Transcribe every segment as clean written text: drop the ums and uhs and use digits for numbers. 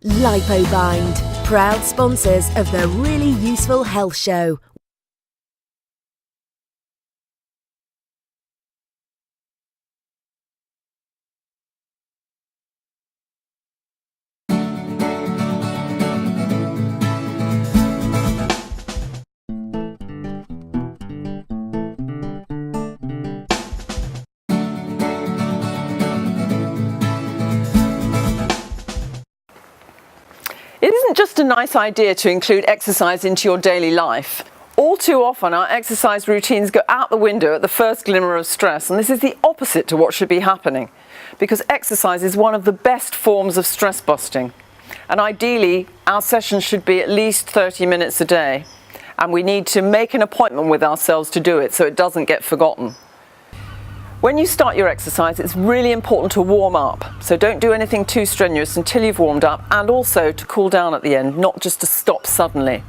Lipobind, proud sponsors of the Really Useful Health Show. It isn't just a nice idea to include exercise into your daily life. All too often our exercise routines go out the window at the first glimmer of stress, and this is the opposite to what should be happening, because exercise is one of the best forms of stress busting. And ideally our sessions should be at least 30 minutes a day, and we need to make an appointment with ourselves to do it so it doesn't get forgotten. When you start your exercise, it's really important to warm up. So don't do anything too strenuous until you've warmed up, and also to cool down at the end, not just to stop suddenly.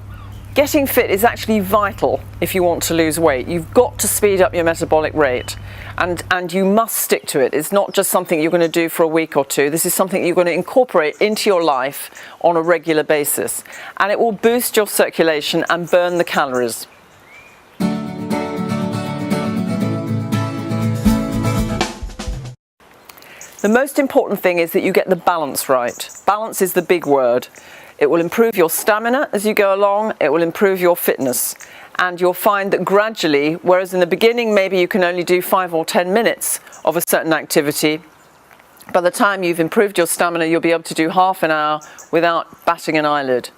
Getting fit is actually vital if you want to lose weight. You've got to speed up your metabolic rate, and you must stick to it. It's not just something you're going to do for a week or two. This is something you're going to incorporate into your life on a regular basis, and it will boost your circulation and burn the calories. The most important thing is that you get the balance right. Balance is the big word. It will improve your stamina as you go along, it will improve your fitness, and you'll find that gradually, whereas in the beginning maybe you can only do 5 or 10 minutes of a certain activity, by the time you've improved your stamina you'll be able to do half an hour without batting an eyelid.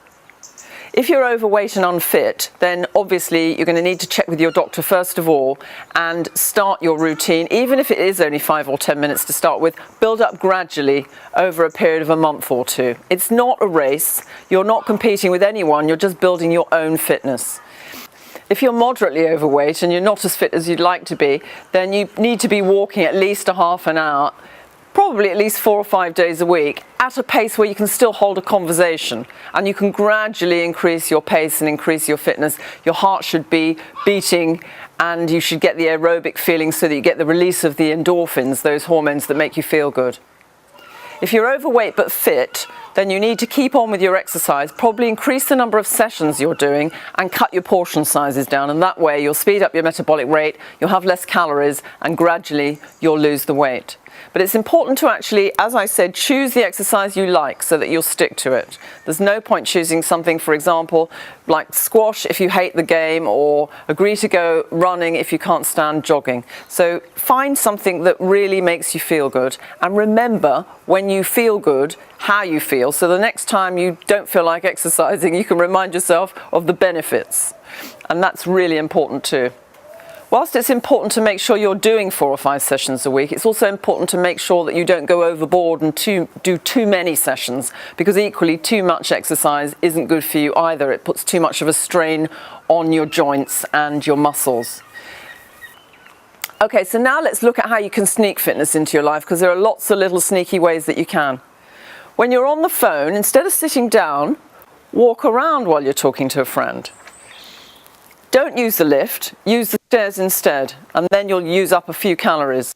If you're overweight and unfit, then obviously you're going to need to check with your doctor first of all and start your routine. Even if it is only 5 or 10 minutes to start with, build up gradually over a period of a month or two. It's not a race, you're not competing with anyone, you're just building your own fitness. If you're moderately overweight and you're not as fit as you'd like to be, then you need to be walking at least a half an hour, probably at least 4 or 5 days a week, at a pace where you can still hold a conversation, and you can gradually increase your pace and increase your fitness. Your heart should be beating, and you should get the aerobic feeling so that you get the release of the endorphins, those hormones that make you feel good. If you're overweight but fit, then you need to keep on with your exercise, probably increase the number of sessions you're doing and cut your portion sizes down, and that way you'll speed up your metabolic rate, you'll have less calories, and gradually you'll lose the weight. But it's important to actually, as I said, choose the exercise you like so that you'll stick to it. There's no point choosing something, for example, like squash if you hate the game, or agree to go running if you can't stand jogging. So find something that really makes you feel good, and remember when you feel good how you feel, so the next time you don't feel like exercising you can remind yourself of the benefits, and that's really important too. Whilst it's important to make sure you're doing 4 or 5 sessions a week, it's also important to make sure that you don't go overboard and do too many sessions, because equally too much exercise isn't good for you either. It puts too much of a strain on your joints and your muscles. Okay, so now let's look at how you can sneak fitness into your life, because there are lots of little sneaky ways that you can. When you're on the phone, instead of sitting down, walk around while you're talking to a friend. Don't use the lift, use the stairs instead, and then you'll use up a few calories.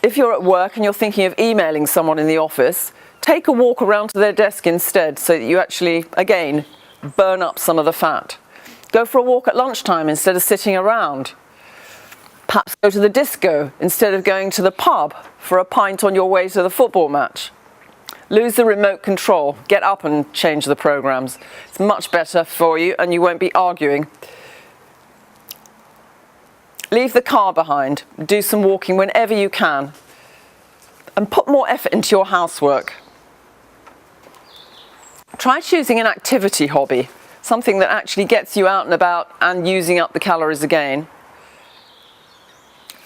If you're at work and you're thinking of emailing someone in the office, take a walk around to their desk instead so that you actually, again, burn up some of the fat. Go for a walk at lunchtime instead of sitting around. Perhaps go to the disco instead of going to the pub for a pint on your way to the football match. Lose the remote control, get up and change the programs. It's much better for you and you won't be arguing. Leave the car behind, do some walking whenever you can, and put more effort into your housework. Try choosing an activity hobby, something that actually gets you out and about and using up the calories again.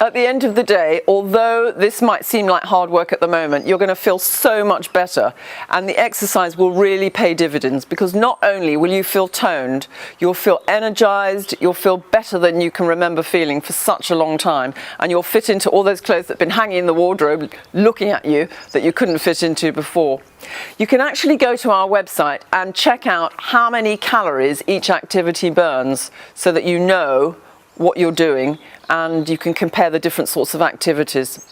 At the end of the day, although this might seem like hard work at the moment, you're going to feel so much better, and the exercise will really pay dividends, because not only will you feel toned, you'll feel energized, you'll feel better than you can remember feeling for such a long time, and you'll fit into all those clothes that have been hanging in the wardrobe looking at you that you couldn't fit into before. You can actually go to our website and check out how many calories each activity burns so that you know what you're doing, and you can compare the different sorts of activities.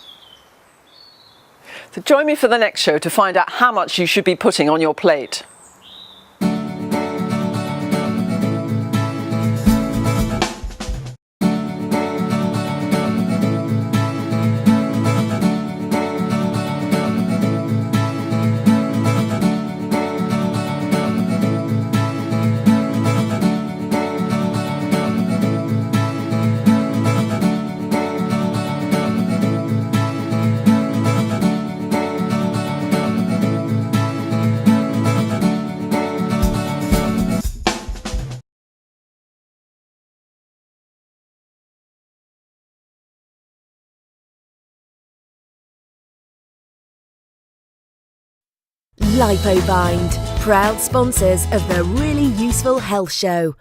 So join me for the next show to find out how much you should be putting on your plate. Lipobind, proud sponsors of the Really Useful Health Show.